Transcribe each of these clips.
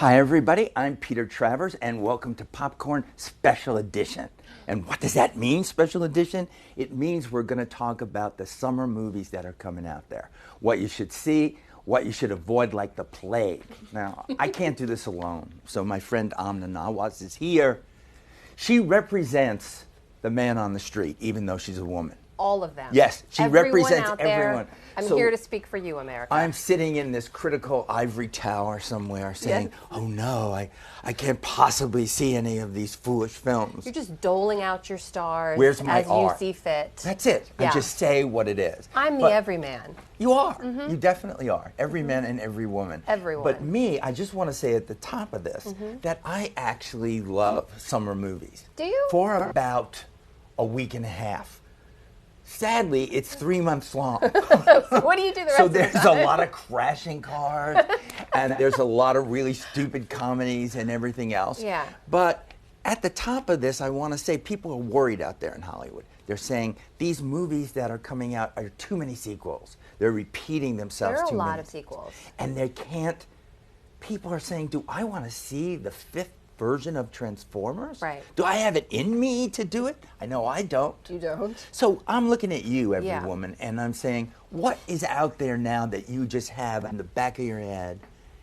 Hi, everybody. I'm Peter Travers, and welcome to Popcorn Special Edition. And what does that mean, Special Edition? It means we're going to talk about the summer movies that are coming out there. What you should see, what you should avoid like the plague. Now, I can't do this alone, so my friend Amna Nawaz is here. She represents the man on the street, even though she's a woman. All of them. Yes, she everyone represents out there, everyone. I'm So here to speak for you, America. I'm sitting in this critical ivory tower somewhere saying, Yes. oh no, I can't possibly see any of these foolish films. You're just doling out your stars Where's my as art? you see fit. That's it. Yeah. I just say what it is. I'm the But everyman. You are. You definitely are. Every man and every woman. Everyone. But me, I just want to say at the top of this that I actually love summer movies. Do you? For about a week and a half. Sadly, it's 3 months long. So what do you do the rest So of the there's time? a lot of crashing cars, and there's a lot of really stupid comedies and everything else. Yeah. But at the top of this, I want to say people are worried out there in Hollywood. They're saying these movies that are coming out are too many sequels. They're repeating themselves There are too a lot many. of sequels. And they can't. People are saying, do I want to see the fifth version of Transformers? Right. Do I have it in me to do it? I know I don't. You don't? So I'm looking at you, every Yeah. woman, and I'm saying, what is out there now that you just have in the back of your head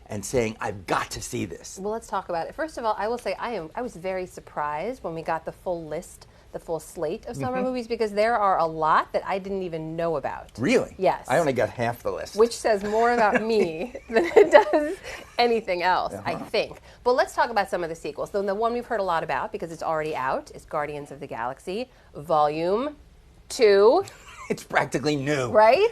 and saying, I've got to see this? Well, let's talk about it. First of all, I will say I was very surprised when we got the full list, the full slate of summer movies, because there are a lot that I didn't even know about. Really? Yes. I only got half the list. Which says more about me than it does anything else, I think. But let's talk about some of the sequels. The one we've heard a lot about, because it's already out, is Guardians of the Galaxy, Volume 2. It's practically new. Right?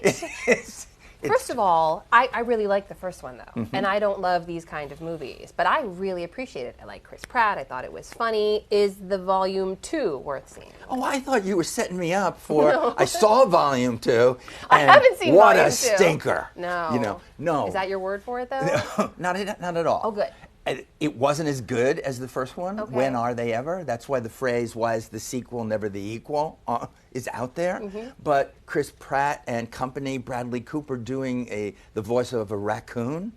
It's First of all, I really like the first one, though. And I don't love these kind of movies. But I really appreciate it. I like Chris Pratt. I thought it was funny. Is the Volume 2 worth seeing? Oh, I thought you were setting me up for. No. I saw Volume 2. I haven't seen what Volume 2. What a stinker! No. You know, no. Is that your word for it, though? Not at all. Oh, good. It wasn't as good as the first one. Okay. When are they ever? That's why the phrase "Why is the sequel never the equal?" Is out there. But Chris Pratt and company, Bradley Cooper doing the voice of a raccoon.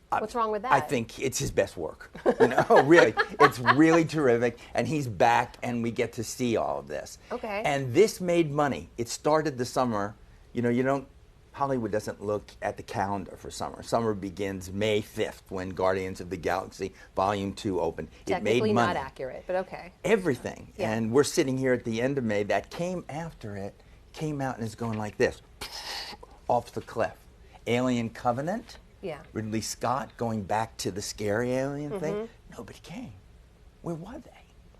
What's wrong with that? I think it's his best work. You know, really, it's really terrific, and he's back, and we get to see all of this. Okay. And this made money. It started the summer. You know, Hollywood doesn't look at the calendar for summer. Summer begins May 5th when Guardians of the Galaxy Volume 2 opened. It made Technically money. not accurate, but okay. Everything. Yeah. And we're sitting here at the end of May. That came after it, came out and is going like this, off the cliff. Alien Covenant. Yeah. Ridley Scott going back to the scary alien thing. Nobody came. Where were they?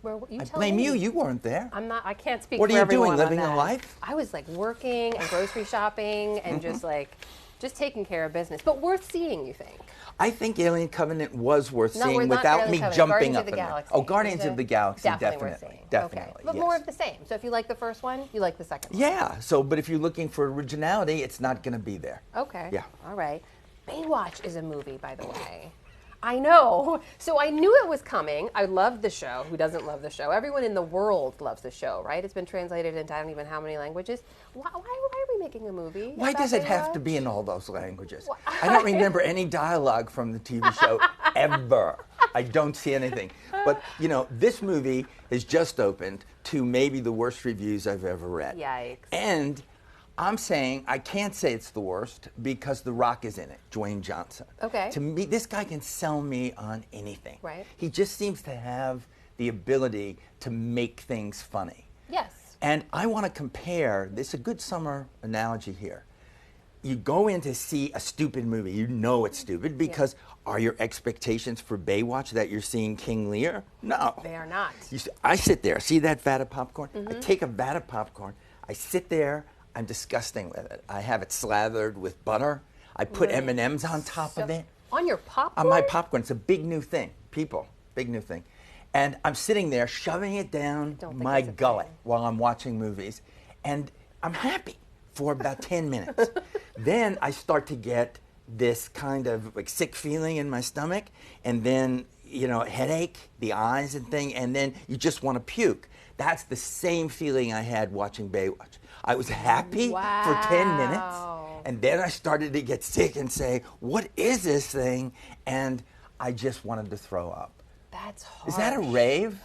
You I tell blame me. you. You weren't there. I'm not. I can't speak What for are you everyone doing? on Living that. a life? I was like working and grocery shopping and just taking care of business. But worth seeing, you think? I think Alien Covenant was worth No, we're seeing not without Alien me Covenant. jumping Guardians up of the in there. Galaxy. Oh, Guardians of the Galaxy, Definitely definitely. worth seeing. Definitely. Okay. But yes. more of the same. So if you like the first one, you like the second one. Yeah. So, but if you're looking for originality, it's not going to be there. Okay. Yeah. All right. Baywatch is a movie, by the way. I know. So I knew it was coming. I loved the show. Who doesn't love the show? Everyone in the world loves the show, right? It's been translated into I don't even know how many languages. Why are we making a movie? Why about does it have Baywatch? to be in all those languages? I don't remember any dialogue from the TV show ever. I don't see anything. But, this movie has just opened to maybe the worst reviews I've ever read. Yikes. And I'm saying I can't say it's the worst because The Rock is in it, Dwayne Johnson. Okay. To me, this guy can sell me on anything. Right. He just seems to have the ability to make things funny. Yes. And I want to compare, this is a good summer analogy here. You go in to see a stupid movie, you know it's stupid because are your expectations for Baywatch that you're seeing King Lear? No. They are not. I sit there, see that vat of popcorn? I take a vat of popcorn, I sit there, I'm disgusting with it. I have it slathered with butter. I put M&Ms on top of it. On your popcorn? On my popcorn. It's a big new thing. People, big new thing. And I'm sitting there shoving it down my gullet while I'm watching movies. And I'm happy for about 10 minutes. Then I start to get this kind of sick feeling in my stomach. And then, headache, the eyes and thing. And then you just want to puke. That's the same feeling I had watching Baywatch. I was happy for 10 minutes, and then I started to get sick and say, what is this thing? And I just wanted to throw up. That's harsh. Is that a rave?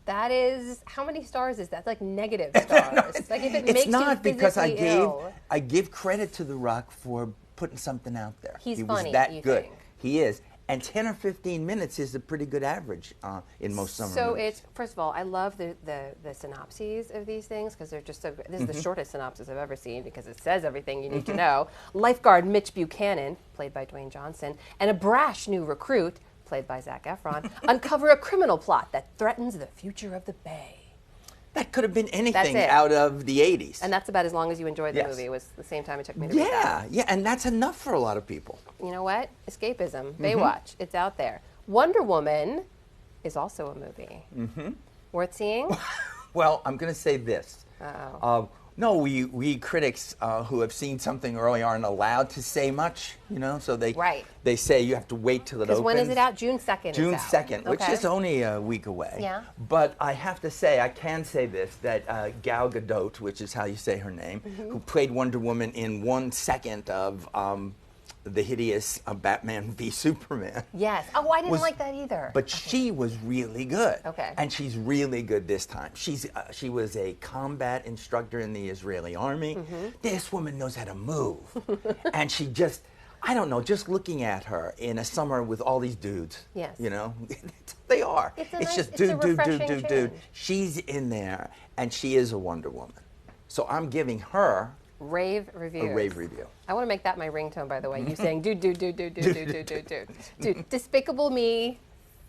That is, how many stars is that? It's like negative stars. Like if it It's makes not you because ill. I give credit to The Rock for putting something out there. He's he funny, was that you good. think? He is. And 10 or 15 minutes is a pretty good average in most summer movies. So it's, first of all, I love the synopses of these things because they're just so good. This is the shortest synopsis I've ever seen because it says everything you need to know. Lifeguard Mitch Buchanan, played by Dwayne Johnson, and a brash new recruit, played by Zac Efron, uncover a criminal plot that threatens the future of the Bay. That could have been anything it. out of the 80s. And that's about as long as you enjoyed the Yes. movie. It was the same time it took me to read that. Yeah, and that's enough for a lot of people. You know what? Escapism. Baywatch. It's out there. Wonder Woman is also a movie. Worth seeing? Well, I'm going to say this. Uh-oh. No, we critics who have seen something early aren't allowed to say much, you know, so they say you have to wait till it opens. Because when is it out? June 2nd. June it's out. 2nd, which is only a week away. Yeah. But I have to say, I can say this, that Gal Gadot, which is how you say her name, who played Wonder Woman in 1 second of the hideous Batman v Superman. Yes. Oh, I didn't like that either. But she was really good. Okay. And she's really good this time. She was a combat instructor in the Israeli army. This woman knows how to move. And she just, I don't know, just looking at her in a summer with all these dudes. Yes. You know, they are. It's just a dude. refreshing change. She's in there, and she is a Wonder Woman. So I'm giving her Rave reviews. a rave review. I want to make that my ringtone, by the way. You saying, dude. Dude, Despicable Me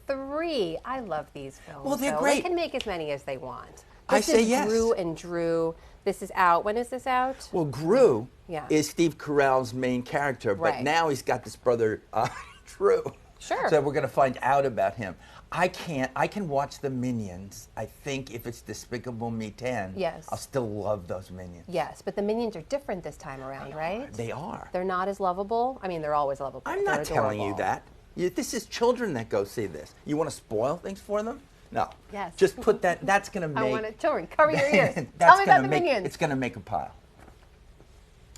3. I love these films. Well, they're though. great. They can make as many as they want. I This say is yes. Gru and Drew. This is out. When is this out? Well, Gru Yeah. is Steve Carell's main character, but Right. now he's got this brother, Drew. Sure. So we're going to find out about him. I can watch the Minions. I think if it's Despicable Me 10, Yes. I'll still love those Minions. Yes, but the Minions are different this time around, right? They are. They're not as lovable. I mean, they're always lovable. I'm They're not telling you adorable. that. This is children that go see this. You want to spoil things for them? No. Yes. Just put that, that's going to make... I want it. Children, cover your ears. that's Tell me about gonna the make, Minions. It's going to make a pile.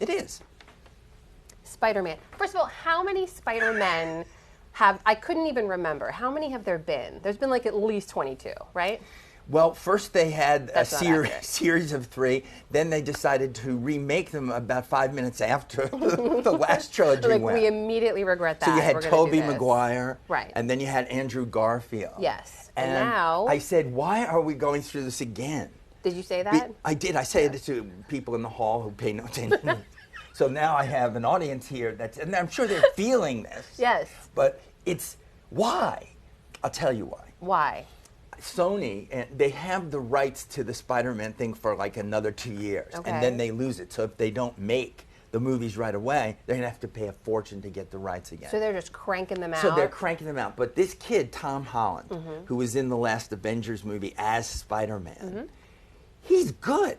It is. Spider-Man. First of all, how many Spider-Men have, I couldn't even remember. How many have there been? There's been like at least 22, right? Well, first they had That's a not accurate. series of 3. Then they decided to remake them about 5 minutes after the last trilogy Like, went. we immediately regret that. So you had We're gonna do Tobey this. Maguire, Right. and then you had Andrew Garfield. Yes. And now... I said, why are we going through this again? Did you say that? I did. I said it to people in the hall who pay no attention. So now I have an audience here and I'm sure they're feeling this. Yes. But it's why. I'll tell you why. Why? Sony, and they have the rights to the Spider-Man thing for like another 2 years, Okay. and then they lose it. So if they don't make the movies right away, they're gonna have to pay a fortune to get the rights again. So they're just cranking them out? So they're cranking them out. But this kid, Tom Holland, who was in the last Avengers movie as Spider-Man, he's good.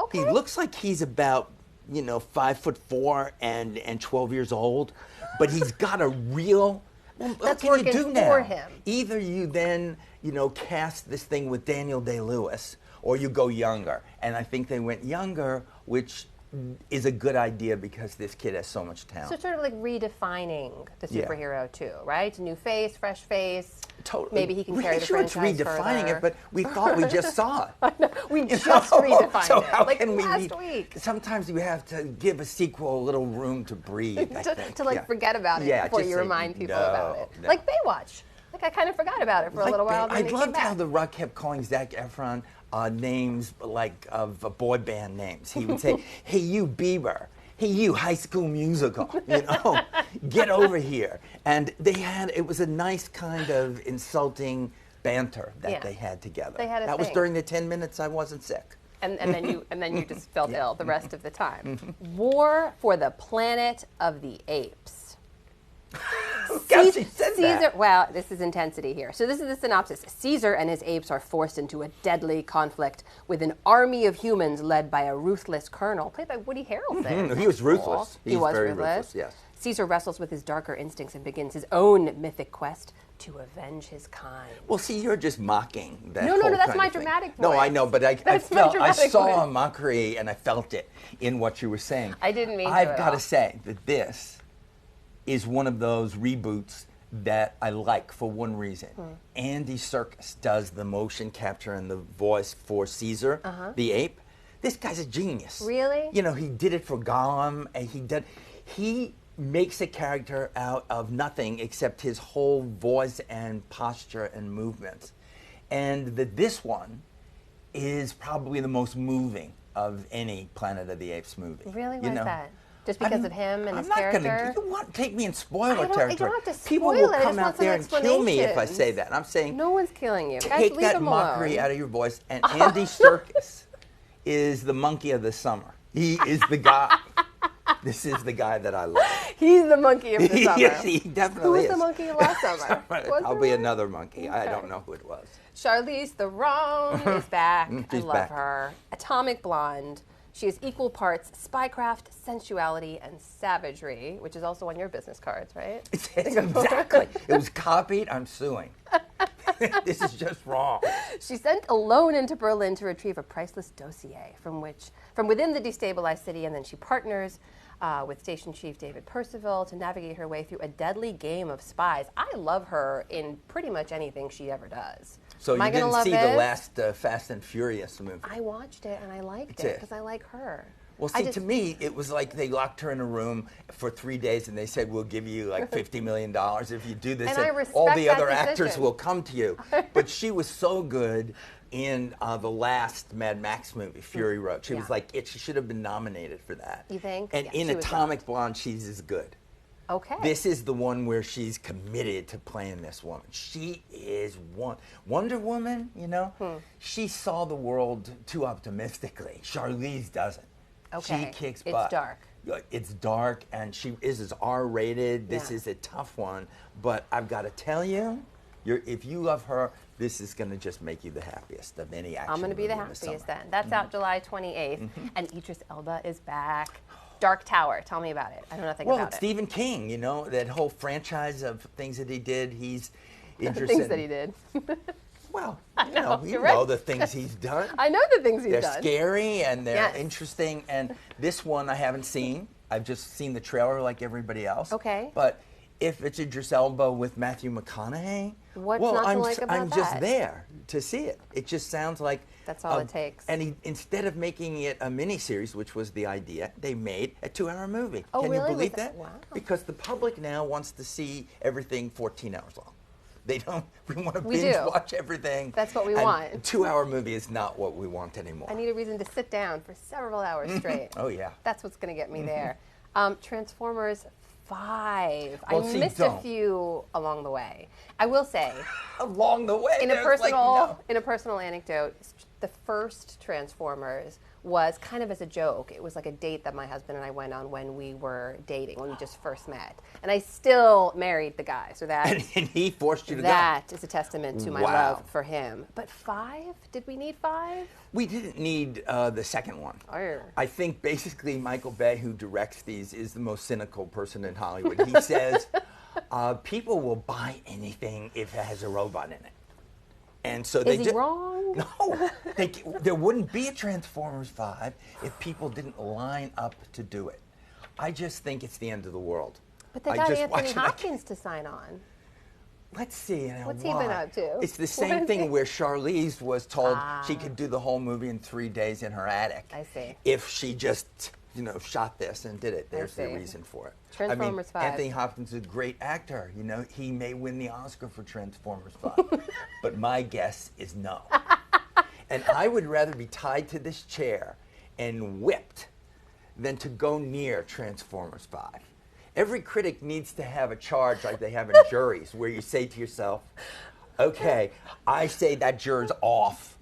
Okay. He looks like he's about 5'4" and 12 years old, but he's got a real. Well, That's what can you working do now? for him. Either you then, cast this thing with Daniel Day-Lewis, or you go younger. And I think they went younger, which is a good idea because this kid has so much talent. So it's sort of like redefining the Yeah. superhero too, right? New face, fresh face. Totally. Maybe he can We're carry not the sure it's franchise redefining further. it, but we thought we just saw it. We just know? redefined So it, how like can we last week. Sometimes we have to give a sequel a little room to breathe. I think. to Yeah. forget about it Yeah, before just you say, remind people no, about it. no. Like Baywatch. Like I kind of forgot about it for a little while. I Then it loved came how back. The Rock kept calling Zac Efron names like of boy band names. He would say, "Hey, you Bieber. Hey, you High School Musical. Get over here." And it was a nice kind of insulting banter that Yeah. they had together. They had a that was thing. during the 10 minutes I wasn't sick. And then you just felt ill the rest of the time. War for the Planet of the Apes. Guess he said Caesar, that. well, this is intensity here. So this is the synopsis. Caesar and his apes are forced into a deadly conflict with an army of humans led by a ruthless colonel, played by Woody Harrelson. He was ruthless. He He's was very ruthless. ruthless, yes. Caesar wrestles with his darker instincts and begins his own mythic quest to avenge his kind. Well, see, you're just mocking that. No, whole that's kind my of thing. dramatic No, voice. I know, but I That's my dramatic saw voice. a mockery and I felt it in what you were saying. I didn't mean to I've at got to all. say that this is one of those reboots that I like for one reason. Andy Serkis does the motion capture and the voice for Caesar, the ape. This guy's a genius. Really? You know, he did it for Gollum, and he makes a character out of nothing except his whole voice and posture and movements. And this one is probably the most moving of any Planet of the Apes movie. Really? Why is that? Just because of him and his character? You want to take me in spoiler territory. You don't have to spoil People it. will I come just want out some there and kill me if I explanations. say that. I'm saying No one's killing you. Guys, take leave that him mockery alone. out of your voice. And Andy Serkis is the monkey of the summer. He is the guy. This is the guy that I love. He's the monkey of the summer. Yes, he definitely Who was is. the monkey last summer? Probably another monkey. I Okay. don't know who it was. Charlize Theron is back. She's I love back. her. Atomic blonde. She is equal parts spycraft, sensuality, and savagery, which is also on your business cards, right? Exactly. It was copied. I'm suing. This is just wrong. She's sent alone into Berlin to retrieve a priceless dossier from within the destabilized city, and then she partners with Station Chief David Percival to navigate her way through a deadly game of spies. I love her in pretty much anything she ever does. So Am I you gonna didn't love see this? the last Fast and Furious movie? I watched it and I liked You it did. because I like her. Well, see, to me, it was like they locked her in a room for 3 days and they said, we'll give you like $50 million if you do this. And I all respect the that other actors decision. will come to you. But she was so good in the last Mad Max movie, Fury Road. She was like, she should have been nominated for that. You think? And Yeah, in she was Atomic Blonde, she's as good. Okay. This is the one where she's committed to playing this woman. She is Wonder Woman, you know? She saw the world too optimistically. Charlize doesn't. Okay. She kicks It's butt. dark. It's dark, and she is R-rated. This Yeah. is a tough one. But I've got to tell you, if you love her, this is going to just make you the happiest of any action I'm going to be the movie in happiest summer. then. That's out July 28th, and Idris Elba is back. Dark Tower. Tell me about it. I know nothing Well, about it's it. Stephen King, you know, that whole franchise of things that he did. He's interested. Things that he did. Well, I know, you you're know right. the things he's done. I know the things he's They're done. scary and they're Yes. interesting. And this one I haven't seen. I've just seen the trailer like everybody else. Okay. But if it's Idris Elba with Matthew McConaughey, What's well, not to I'm, like about I'm just that? there to see it. It just sounds like That's all it takes. And instead of making it a miniseries, which was the idea, they made a 2-hour movie. Oh, Can really? you believe Was that- that? wow. Because the public now wants to see everything 14 hours long. They don't. We want to We binge do. watch everything. That's what we and want. A 2-hour movie is not what we want anymore. I need a reason to sit down for several hours straight. Oh yeah. That's what's going to get me there. Transformers 5. Well, I see, missed don't. a few along the way. I will say, Along the way, in a there's like, no. personal anecdote, the first Transformers was kind of as a joke. It was like a date that my husband and I went on when we were dating, when we just first met. And I still married the guy, so that And he forced you to go. that is a testament to my Wow. love for him. But 5? Did we need 5? We didn't need the second one. Arr. I think basically Michael Bay, who directs these, is the most cynical person in Hollywood. He says people will buy anything if it has a robot in it. And so Is he wrong? No, there wouldn't be a Transformers 5 if people didn't line up to do it. I just think it's the end of the world. But they I got just Anthony watched it, I Hopkins to sign on. Let's see. What's he been up to? It's the What same is thing he- where Charlize was told she could do the whole movie in 3 days in her attic. I see. If she just, shot this and did it. There's the see. reason for it. Transformers 5. Anthony Hopkins is a great actor. He may win the Oscar for Transformers 5. But my guess is no. And I would rather be tied to this chair and whipped than to go near Transformers 5. Every critic needs to have a charge like they have in juries, where you say to yourself, okay, I say that juror's off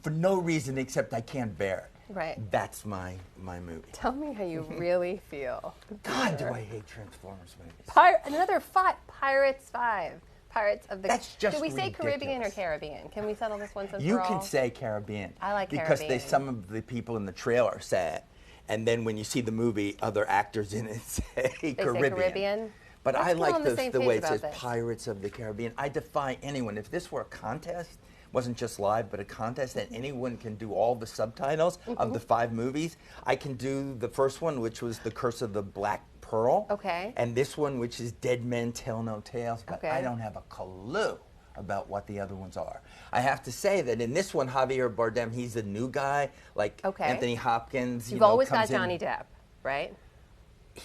for no reason except I can't bear it. Right. That's my movie. Tell me how you really feel. God, do I hate Transformers movies. Another 5. Pirates 5. Pirates of the... That's just Do we say Caribbean or ridiculous. Caribbean? Can we settle this once and You for all? can say Caribbean. I like because Caribbean. some of the people in the trailer say it. And then when you see the movie, other actors in it say Caribbean. Caribbean? But Let's I get like on the same the page way it about says this. Pirates of the Caribbean. I defy anyone. If this were a contest, wasn't just live, but a contest, and anyone can do all the subtitles of the 5 movies, I can do the first one, which was The Curse of the Black Pearl. Okay. And this one, which is Dead Men Tell No Tales. But Okay. I don't have a clue about what the other ones are. I have to say that in this one, Javier Bardem, he's a new guy, like Anthony Hopkins. You've always got Johnny Depp, right?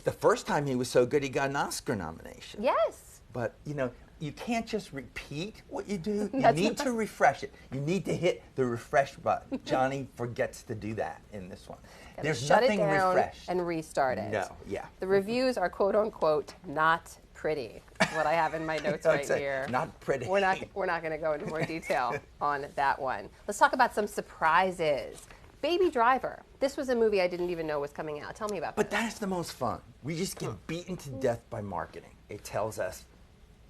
The first time he was so good, he got an Oscar nomination. Yes. But, you know, you can't just repeat what you do. You need to refresh it. You need to hit the refresh button. Johnny forgets to do that in this one. There's nothing refreshed. And restart it. No, yeah. The reviews are quote unquote not pretty. What I have in my notes right here. Not pretty. We're not going to go into more detail on that one. Let's talk about some surprises. Baby Driver. This was a movie I didn't even know was coming out. Tell me about But that's the most fun. We just get beaten to death by marketing. It tells us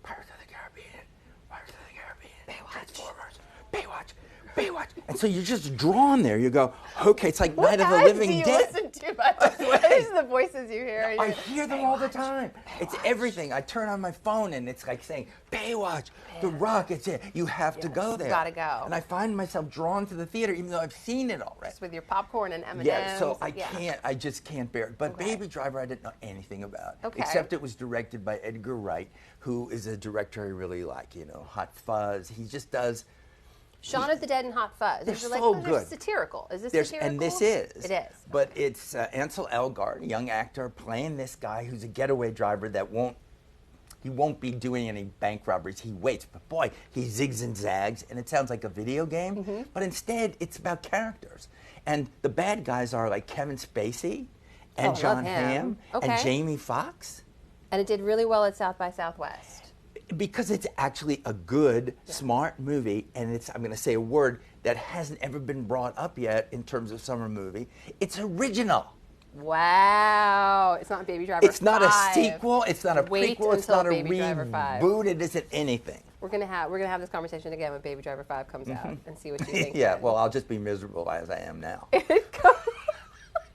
Pirates of the Caribbean, Pirates of the Caribbean, Transformers, Baywatch, Baywatch. And so you're just drawn there. You go, okay, it's like Night of the Living Dead. What ads do you listen to, by the way? These are the voices you hear. I hear them all the time. It's everything. I turn on my phone and it's like saying, Baywatch, The Rock, it's it. You have to go there. You gotta go. And I find myself drawn to the theater even though I've seen it already. Just with your popcorn and M&Ms. Yeah, so I just can't bear it. But Okay. Baby Driver, I didn't know anything about. Okay. Except it was directed by Edgar Wright, who is a director I really like, you know, Hot Fuzz. He just does... Shaun of the Dead and Hot Fuzz. They're These are so like, good. Satirical. Is this satirical? And this is. It is. But it's Ansel Elgort, a young actor, playing this guy who's a getaway driver that he won't be doing any bank robberies. He waits. But boy, he zigs and zags, and it sounds like a video game. But instead, it's about characters. And the bad guys are like Kevin Spacey and John Hamm and Jamie Foxx. And it did really well at South by Southwest. Because it's actually a good, smart movie, and I'm going to say a word that hasn't ever been brought up yet in terms of summer movie. It's original. Wow. It's not Baby Driver 5. It's not a sequel. It's not a prequel. It's not a Baby Driver 5. reboot. It isn't anything. We're gonna have this conversation again when Baby Driver 5 comes out and see what you think. Yeah, well, I'll just be miserable as I am now.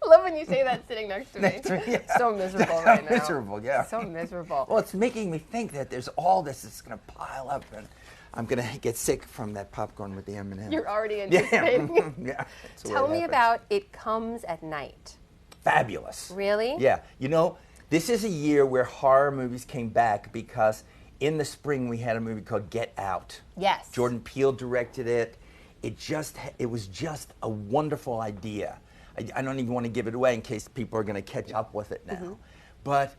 I love when you say that sitting next to me. Yeah. So miserable right now. Miserable, yeah. So miserable. Well, it's making me think that there's all this that's going to pile up, and I'm going to get sick from that popcorn with the M&Ms. You're already anticipating. Yeah. Tell me about It Comes at Night. Fabulous. Really? Yeah. You know, this is a year where horror movies came back because in the spring we had a movie called Get Out. Yes. Jordan Peele directed it. It was just a wonderful idea. I don't even want to give it away in case people are going to catch up with it now. But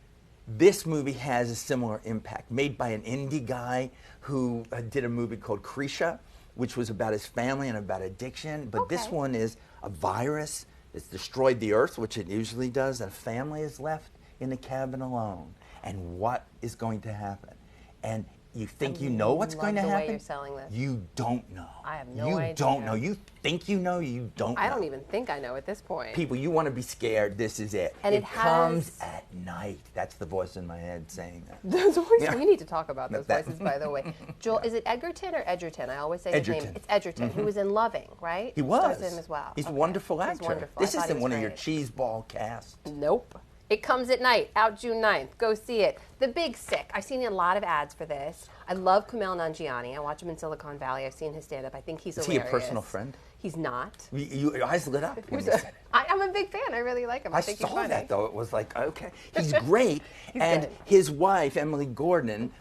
this movie has a similar impact, made by an indie guy who did a movie called Krisha, which was about his family and about addiction. But this one is a virus that's destroyed the earth, which it usually does, and a family is left in a cabin alone. And what is going to happen? And you think you know what's going to happen? The way you're selling this. You don't know. I have no idea. You don't know. You think you know, you don't know. I don't even think I know at this point. People, you want to be scared, this is it. And it comes at night. That's the voice in my head saying that. Those voices, we need to talk about those voices, by the way. Joel, is it Edgerton or Edgerton? I always say his name. It's Edgerton, who was in Loving, right? He was. Stars him as well. He's a wonderful actor. He's wonderful. This isn't one of your cheeseball casts. Nope. It Comes at Night, out June 9th. Go see it. The Big Sick. I've seen a lot of ads for this. I love Kumail Nanjiani. I watch him in Silicon Valley. I've seen his stand-up. I think he's hilarious. Is he a personal friend? He's not. Your eyes lit up when you said it. I'm a big fan. I really like him. I think he's funny. saw that, though. It was like, okay. He's great. And his wife, Emily Gordon,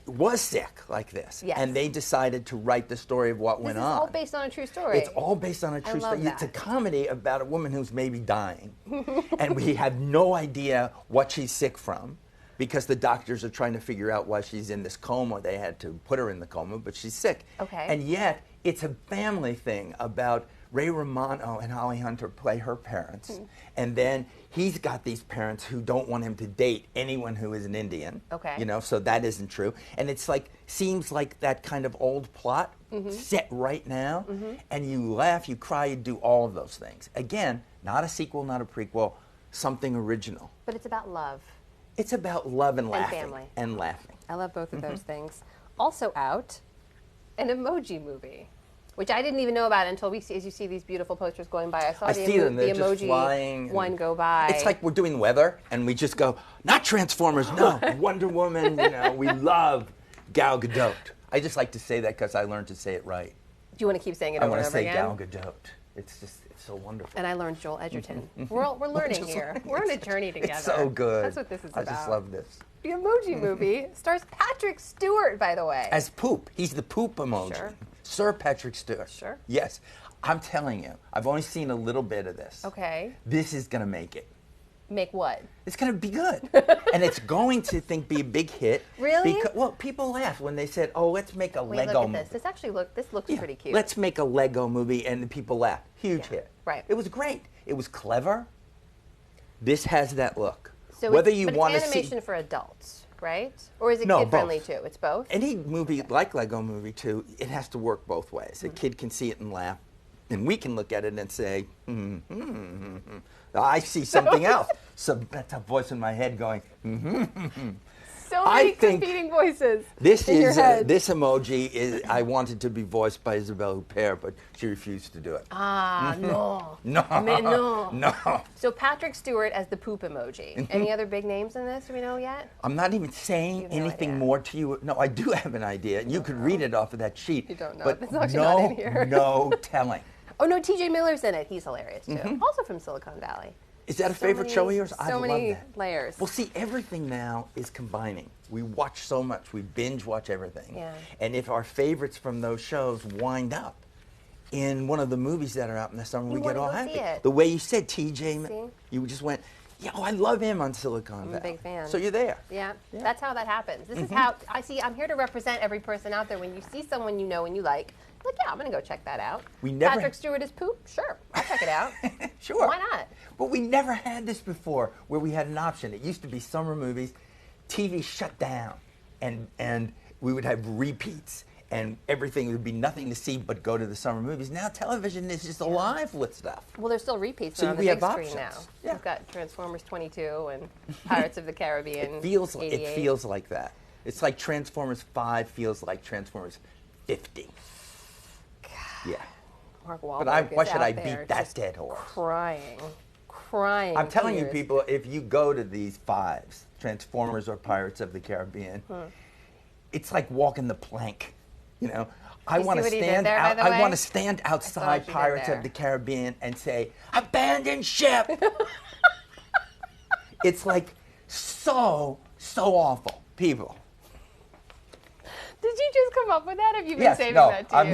was sick like this. Yes. And they decided to write the story of what went on. This is all based on a true story. It's all based on a true story. That. It's a comedy about a woman who's maybe dying. And we have no idea what she's sick from, because the doctors are trying to figure out why she's in this coma. They had to put her in the coma, but she's sick. Okay. And yet, it's a family thing about Ray Romano and Holly Hunter play her parents. And then he's got these parents who don't want him to date anyone who is an Indian. Okay. You know, so that isn't true. And it's like, seems like that kind of old plot set right now. And you laugh, you cry, you do all of those things. Again, not a sequel, not a prequel, something original. But it's about love. It's about love and laughing. Family. And laughing. I love both of those things. Also out, an Emoji Movie, which I didn't even know about until as you see these beautiful posters going by. I saw the Emoji one go by. It's like we're doing weather, and we just go, not Transformers, no, Wonder Woman, you know, we love Gal Gadot. I just like to say that because I learned to say it right. Do you want to keep saying it over and over again? I want to say Gal Gadot. It's so wonderful. And I learned Joel Edgerton. We're learning here. We're on a journey together. It's so good. That's what this is about. I just love this. The Emoji Movie stars Patrick Stewart, by the way. As Poop. He's the Poop emoji. Sure. Sir Patrick Stewart. Sure. Yes. I'm telling you, I've only seen a little bit of this. Okay. This is going to make it. Make what? It's going to be good. And it's going to be a big hit. Really? Well, people laughed when they said, oh, let's make a Lego look at movie. This looks pretty cute. Let's make a Lego movie, and the people laughed. Huge hit. Right. It was great. It was clever. This has that look. So whether it's, you but want it's to see animation for adults, right? Or is it No, kid-friendly both. too? It's both? Any movie like Lego Movie 2, it has to work both ways. A kid can see it and laugh, and we can look at it and say, I see something else. So that's a voice in my head going, So many competing voices This in your is head. this emoji is. I wanted to be voiced by Isabelle Huppert, but she refused to do it. Ah, no. No, Mais no. no. So Patrick Stewart as the poop emoji. Any other big names in this? Do we know yet? I'm not even saying You have no anything idea. more to you. No, I do have an idea. You could read it off of that sheet. You don't know. But It's actually no, not in here. no telling. Oh no, TJ Miller's in it. He's hilarious too. Also from Silicon Valley. Is that a So favorite many- show of yours? I So love many that. layers. Well, see, everything now is combining. We watch so much. We binge watch everything. Yeah. And if our favorites from those shows wind up in one of the movies that are out in the summer, we get wanna all go happy. see it. The way you said TJ, See? you just went, yeah, oh, I love him on Silicon Valley. a big fan. So you're there. Yeah, that's how that happens. This is how I see. I'm here to represent every person out there. When you see someone you know and you like, yeah, I'm gonna go check that out. We never- Patrick Stewart is poop. Sure, I'll check it out. Sure. Why not? But we never had this before where we had an option. It used to be summer movies, TV shut down, and we would have repeats, and everything would be nothing to see but go to the summer movies. Now television is just alive with stuff. Well, there's still repeats So on the we big have screen now. options. Yeah. We've got Transformers 22 and Pirates of the Caribbean. It feels 88. like that. It's like Transformers 5 feels like Transformers 50. Yeah. Mark Wahlberg But why is should out I there beat that just dead horse? crying. I'm telling you, tears. people, if you go to these fives, Transformers or Pirates of the Caribbean, it's like walking the plank. You know, I You want to see what he did stand there, by out. the I way? want to stand outside what you did Pirates there. of the Caribbean and say, "Abandon ship." It's like so awful, people. Did you just come up with that? Have you been Yes, saving no, that to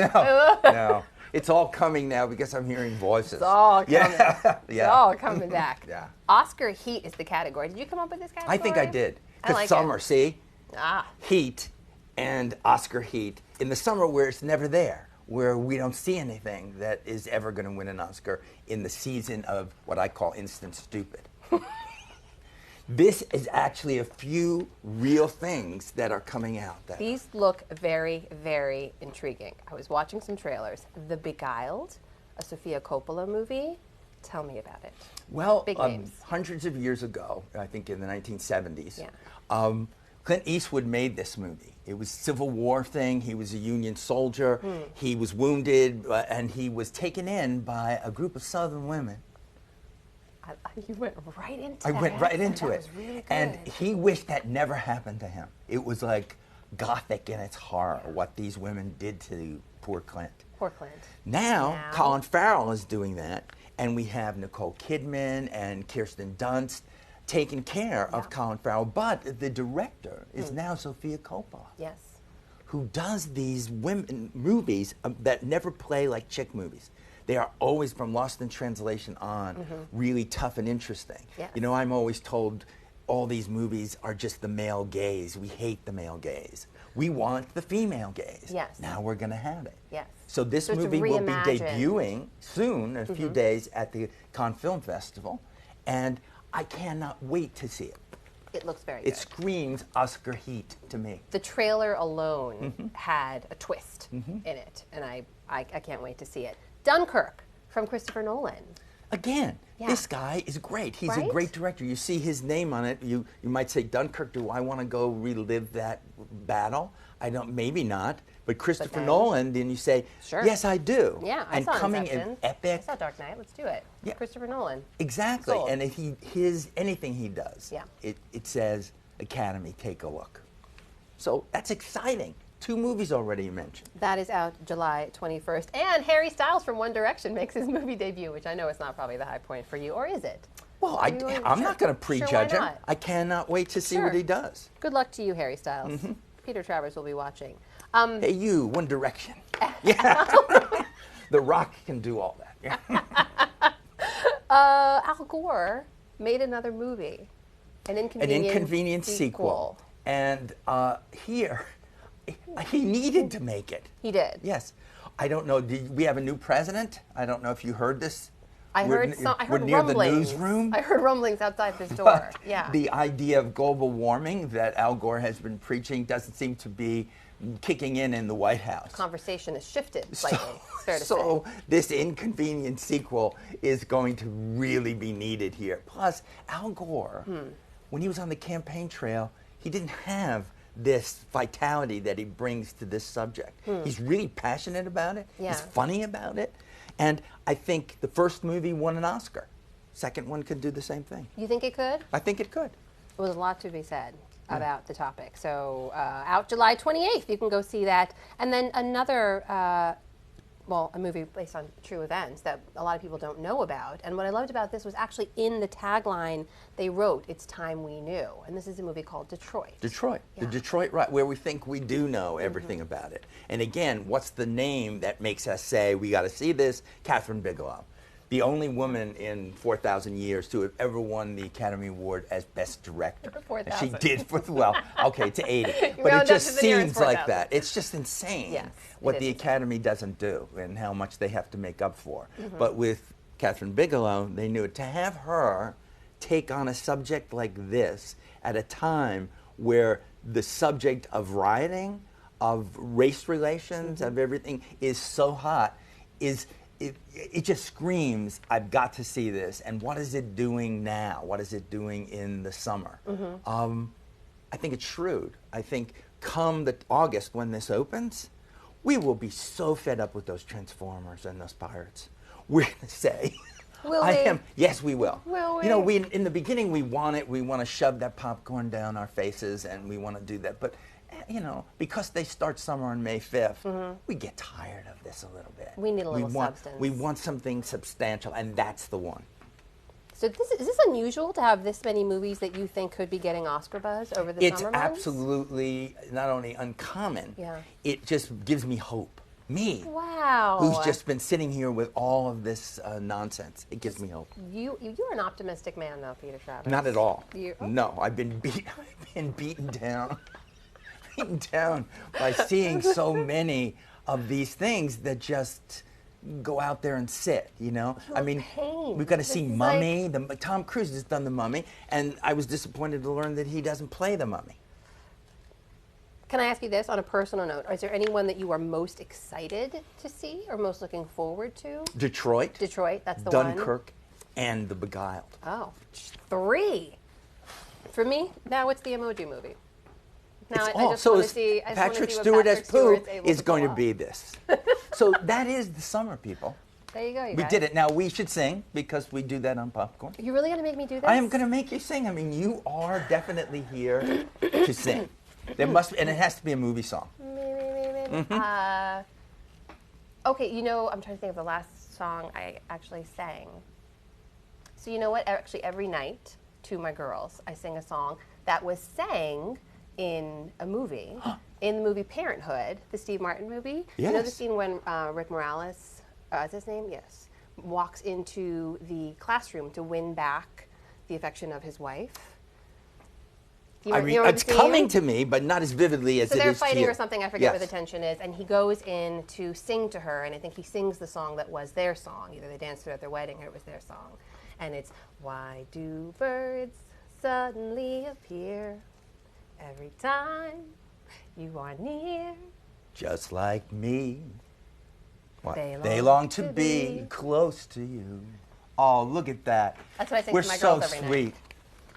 you? no. It's all coming now because I'm hearing voices. It's all coming. Yeah, It's all coming back. Yeah. Oscar Heat is the category. Did you come up with this category? I think I did. I Because like summer, it. see? Ah. Heat and Oscar Heat. In the summer where it's never there, where we don't see anything that is ever going to win an Oscar in the season of what I call instant stupid. This is actually a few real things that are coming out. These look very, very intriguing. I was watching some trailers. The Beguiled, a Sofia Coppola movie. Tell me about it. Well, Big names. hundreds of years ago, I think in the 1970s, Yeah. Clint Eastwood made this movie. It was a Civil War thing. He was a Union soldier. He was wounded, and he was taken in by a group of Southern women. You went right into I that. went right into That it. was really good. And he wished that never happened to him. It was like gothic in its horror, what these women did to poor Clint. Poor Clint. Now, Colin Farrell is doing that, and we have Nicole Kidman and Kirsten Dunst taking care of Colin Farrell. But the director is now Sofia Coppola, Yes. who does these women movies that never play like chick movies. They are always, from Lost in Translation on, really tough and interesting. Yes. You know, I'm always told all these movies are just the male gaze. We hate the male gaze. We want the female gaze. Yes. Now we're going to have it. Yes. So this So it's movie will be reimagined. debuting soon, in a few days, at the Cannes Film Festival, and I cannot wait to see it. It looks very It good. screams Oscar Heat to me. The trailer alone had a twist in it, and I can't wait to see it. Dunkirk from Christopher Nolan. Again, Yeah. this guy is great. He's a Right? great director. You see his name on it. You might say, Dunkirk, do I want to go relive that battle? I don't, maybe not. But Christopher then- Nolan, then you say, Sure. yes, I do. Yeah, I and saw coming Inception. in epic. I saw Dark Knight. Let's do it. Yeah. Christopher Nolan. Exactly. Sold. And if anything he does, Yeah. it says, Academy, take a look. So that's exciting. 2 movies already you mentioned. That is out July 21st. And Harry Styles from One Direction makes his movie debut, which I know is not probably the high point for you, or is it? Well, I'm not going to prejudge him. I cannot wait to see what he does. Good luck to you, Harry Styles. Peter Travers will be watching. Hey, you, One Direction. Yeah. The Rock can do all that. Yeah. Al Gore made another movie, An Inconvenient Sequel. And here, he needed to make it. He did. Yes. I don't know. We have a new president? I don't know if you heard this. I heard near rumblings. The newsroom. I heard rumblings outside this door. Yeah. The idea of global warming that Al Gore has been preaching doesn't seem to be kicking in the White House. Conversation has shifted slightly. Fair to so say. This Inconvenient Sequel is going to really be needed here. Plus, Al Gore, when he was on the campaign trail, he didn't have this vitality that he brings to this subject. He's really passionate about it. Yeah. He's funny about it. And I think the first movie won an Oscar. Second one could do the same thing. You think it could? I think it could. There was a lot to be said about the topic. So out July 28th, you can go see that. And then another, a movie based on true events that a lot of people don't know about. And what I loved about this was actually in the tagline they wrote, "It's time we knew." And this is a movie called Detroit. Detroit. Yeah. The Detroit, right, where we think we do know everything about it. And again, what's the name that makes us say, we got to see this? Catherine Bigelow. The only woman in 4,000 years to have ever won the Academy Award as Best Director. 4,000. She did, okay, to 80. You But round it up just to the nearest seems like 4,000. that. It's just insane Yes, what it the is. Academy doesn't do and how much they have to make up for. But with Catherine Bigelow, they knew it. To have her take on a subject like this at a time where the subject of rioting, of race relations, of everything is so hot, it just screams, I've got to see this. And what is it doing now? What is it doing in the summer? I think it's shrewd. I think come the August when this opens, we will be so fed up with those Transformers and those pirates. We're going to say, Will we? Yes, we will. Will we? You know, in the beginning we want it. We want to shove that popcorn down our faces and we want to do that. But you know, because they start summer on May 5th, we get tired of this a little bit. We need a little substance. We want something substantial, and that's the one. So is this unusual to have this many movies that you think could be getting Oscar buzz over the It's summer months? absolutely not only uncommon, it just gives me hope. Me, wow, who's just been sitting here with all of this nonsense. It gives me hope. You're an optimistic man, though, Peter Travers. Not at all. Oh. No, I've been beaten down. Down by seeing so many of these things that just go out there and sit, you know? I mean, we've got to see Mummy. Tom Cruise has done the Mummy, and I was disappointed to learn that he doesn't play the Mummy. Can I ask you this on a personal note? Is there anyone that you are most excited to see or most looking forward to? Detroit. Detroit, that's the one. Dunkirk, and The Beguiled. Oh, 3. For me, now it's the Emoji Movie. Now I just want to see. Patrick Stewart as Pooh is going to be this. So that is the summer, people. There you go. You we guys. did it. Now we should sing because we do that on Popcorn. You're really going to make me do this? I am going to make you sing. I mean, you are definitely here to sing. There must be, and it has to be a movie song. Okay, you know, I'm trying to think of the last song I actually sang. So you know what? Actually, every night to my girls, I sing a song that was sang in a movie, in the movie Parenthood, the Steve Martin movie. Yes. You know the scene when Rick Morales, is his name? Yes. Walks into the classroom to win back the affection of his wife. It's coming to me, but not as vividly as it is to you. So they're fighting or something, I forget Yes. where the tension is, and he goes in to sing to her, and I think he sings the song that was their song. Either they danced to it at their wedding or it was their song. And it's, why do birds suddenly appear every time you are near? Just like me. What? They long to be close to you. Oh, look at that. That's what I sing We're to my so girls every night. sweet.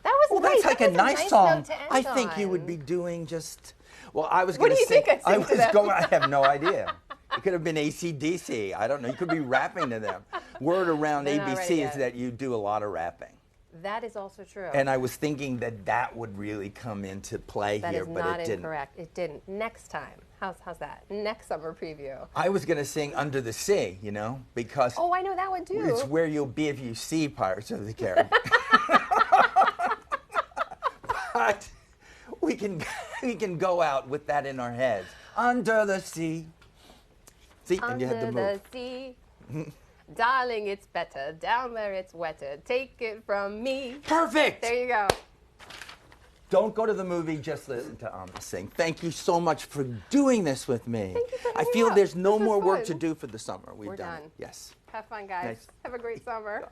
That was Well, great. that's like That a was nice note song. to end I think you would on. be doing just. Well, I was What going do to you think I'd sing to them? I have no idea. It could have been AC/DC. I don't know. You could be rapping to them. Word around They're not ready ABC is yet. that you do a lot of rapping. That is also true. And I was thinking that would really come into play That here, is but not it didn't. incorrect. It didn't. Next time, How's that? Next summer preview. I was going to sing Under the Sea, you know, because Oh, I know that one too. it's where you'll be if you see Pirates of the Caribbean. But we can go out with that in our heads. Under the sea. See, and you have to move. Under the sea. Darling, it's better down where it's wetter. Take it from me. Perfect! There you go. Don't go to the movie, just listen to Amma sing. Thank you so much for doing this with me. Thank you for I hanging feel out. there's no This more was work fun. to do for the summer. We've We're done done. it. Yes. Have fun, guys. Nice. Have a great summer.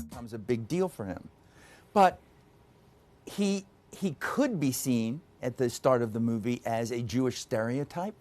Becomes a big deal for him. But he could be seen at the start of the movie as a Jewish stereotype.